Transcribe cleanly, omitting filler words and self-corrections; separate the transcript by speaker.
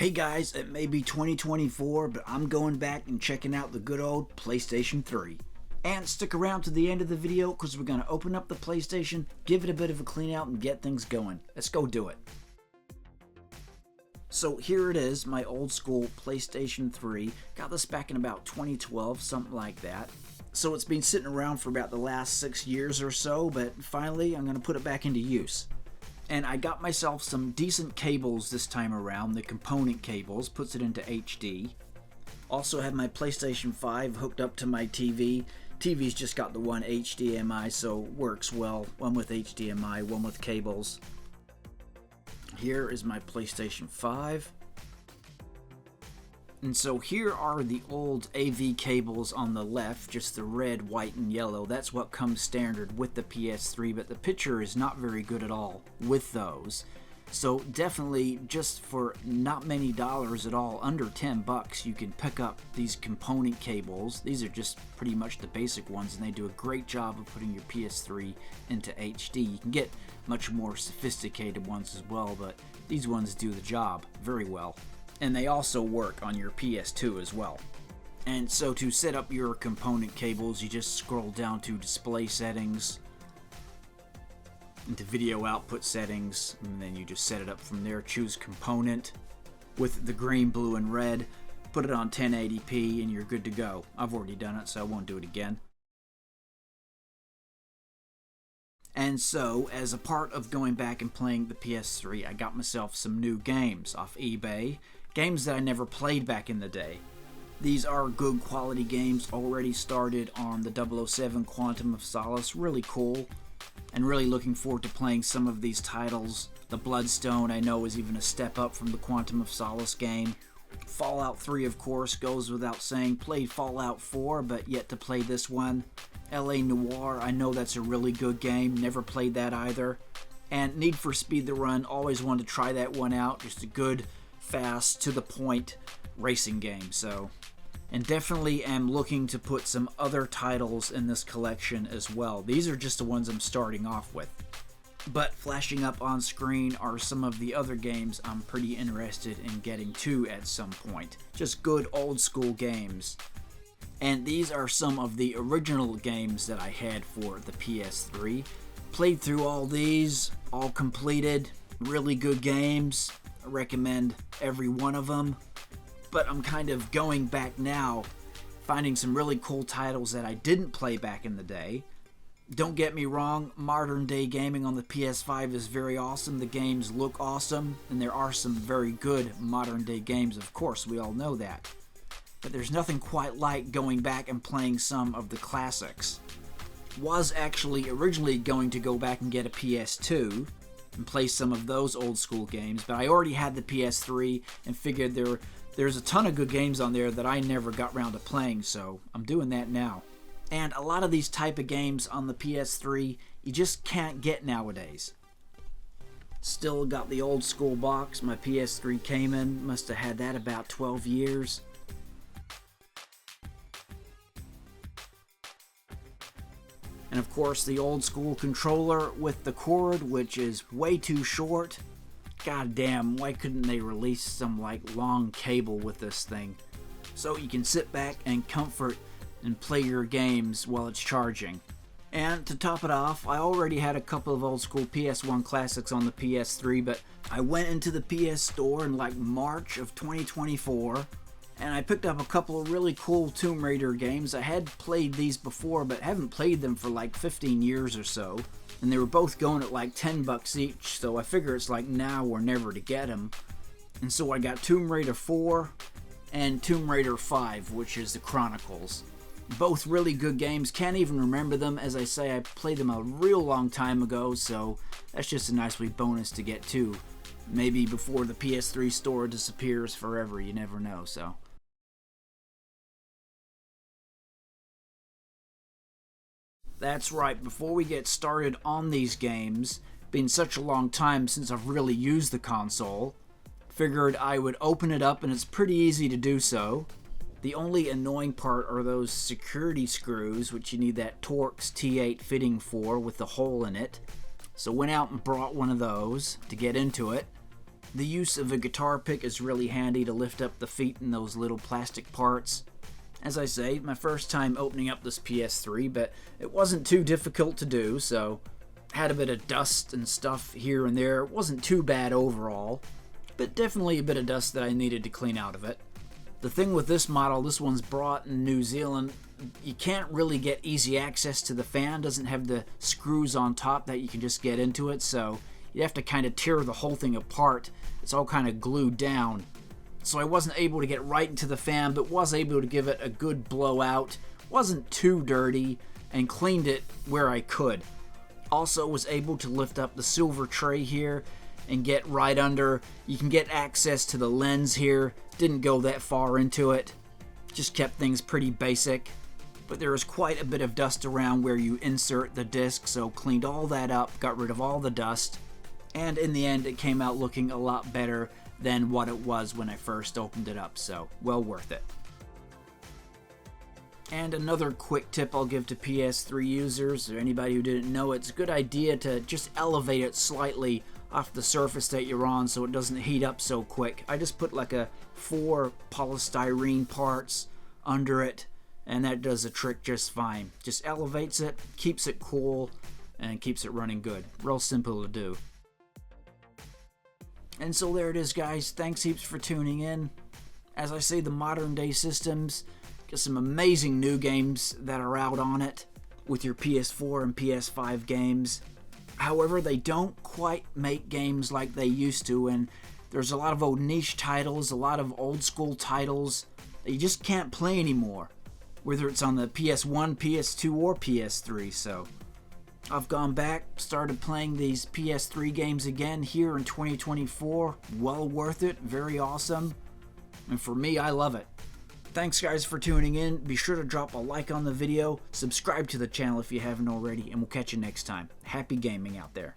Speaker 1: Hey guys, it may be 2024, but I'm going back and checking out the good old PlayStation 3. And stick around to the end of the video because we're going to open up the PlayStation, give it a bit of a clean out, and get things going. Let's go do it. So here it is, my old school PlayStation 3. Got this back in about 2012, something like that. So it's been sitting around for about the last 6 years or so, but finally I'm going to put it back into use. And I got myself some decent cables this time around, the component cables, puts it into HD. Also have my PlayStation 5 hooked up to my TV. TV's just got the one HDMI, so works well. One with HDMI, one with cables. Here is my PlayStation 5. And so here are the old AV cables on the left, just the red, white, and yellow. That's what comes standard with the PS3, but the picture is not very good at all with those. So definitely, just for not many dollars at all, under 10 bucks, you can pick up these component cables. These are just pretty much the basic ones, and they do a great job of putting your PS3 into HD. You can get much more sophisticated ones as well, but these ones do the job very well. And they also work on your PS2 as well. And so to set up your component cables, you just scroll down to display settings, into video output settings, and then you just set it up from there. Choose component with the green, blue, and red. Put it on 1080p and you're good to go. I've already done it, so I won't do it again. And so, as a part of going back and playing the PS3, I got myself some new games off eBay. Games that I never played back in the day. These are good quality games, already started on the 007 Quantum of Solace. Really cool. And really looking forward to playing some of these titles. The Bloodstone I know is even a step up from the Quantum of Solace game. Fallout 3 of course goes without saying. Played Fallout 4 but yet to play this one. LA Noire, I know that's a really good game. Never played that either. And Need for Speed The Run, always wanted to try that one out. Just a good, fast, to the point racing game. So, and definitely am looking to put some other titles in this collection as well. These are just the ones I'm starting off with. But flashing up on screen are some of the other games I'm pretty interested in getting to at some point. Just good old school games. And these are some of the original games that I had for the PS3. Played through all these, all completed, really good games. I recommend every one of them. But I'm kind of going back now, finding some really cool titles that I didn't play back in the day. Don't get me wrong, modern day gaming on the PS5 is very awesome. The games look awesome, and there are some very good modern day games, of course, we all know that. But there's nothing quite like going back and playing some of the classics. Was actually originally going to go back and get a PS2 and play some of those old school games, but I already had the PS3 and figured there's a ton of good games on there that I never got around to playing, so I'm doing that now. And a lot of these type of games on the PS3 you just can't get nowadays. Still got the old school box my PS3 came in, must have had that about 12 years. And of course the old school controller with the cord, which is way too short. God damn, why couldn't they release some like long cable with this thing? So you can sit back and comfort and play your games while it's charging. And to top it off, I already had a couple of old school PS1 classics on the PS3, but I went into the PS Store in like March of 2024. And I picked up a couple of really cool Tomb Raider games. I had played these before, but haven't played them for like 15 years or so. And they were both going at like 10 bucks each, so I figure it's like now or never to get them. And so I got Tomb Raider 4 and Tomb Raider 5, which is the Chronicles. Both really good games. Can't even remember them. As I say, I played them a real long time ago, so that's just a nice wee bonus to get too. Maybe before the PS3 store disappears forever, you never know, so. That's right, before we get started on these games, been such a long time since I've really used the console, figured I would open it up, and it's pretty easy to do so. The only annoying part are those security screws, which you need that Torx T8 fitting for with the hole in it. So went out and brought one of those to get into it. The use of a guitar pick is really handy to lift up the feet in those little plastic parts. As I say, my first time opening up this PS3, but it wasn't too difficult to do, so had a bit of dust and stuff here and there. It wasn't too bad overall, but definitely a bit of dust that I needed to clean out of it. The thing with this model, this one's brought in New Zealand, you can't really get easy access to the fan. It doesn't have the screws on top that you can just get into it, so you have to kind of tear the whole thing apart. It's all kind of glued down. So I wasn't able to get right into the fan, but was able to give it a good blowout. Wasn't too dirty, and cleaned it where I could. Also was able to lift up the silver tray here and get right under. You can get access to the lens here. Didn't go that far into it. Just kept things pretty basic. But there was quite a bit of dust around where you insert the disc, so cleaned all that up, got rid of all the dust. And in the end, it came out looking a lot better than what it was when I first opened it up, so well worth it. And another quick tip I'll give to PS3 users, or anybody who didn't know, it's a good idea to just elevate it slightly off the surface that you're on so it doesn't heat up so quick. I just put like 4 polystyrene parts under it, and that does the trick just fine. Just elevates it, keeps it cool, and keeps it running good. Real simple to do. And so there it is, guys. Thanks heaps for tuning in. As I say, the modern day systems got some amazing new games that are out on it with your PS4 and PS5 games. However, they don't quite make games like they used to, and there's a lot of old niche titles, a lot of old school titles that you just can't play anymore, whether it's on the PS1, PS2, or PS3. So I've gone back, started playing these PS3 games again here in 2024. Well worth it, very awesome, and for me, I love it. Thanks guys for tuning in. Be sure to drop a like on the video, subscribe to the channel if you haven't already, and we'll catch you next time. Happy gaming out there.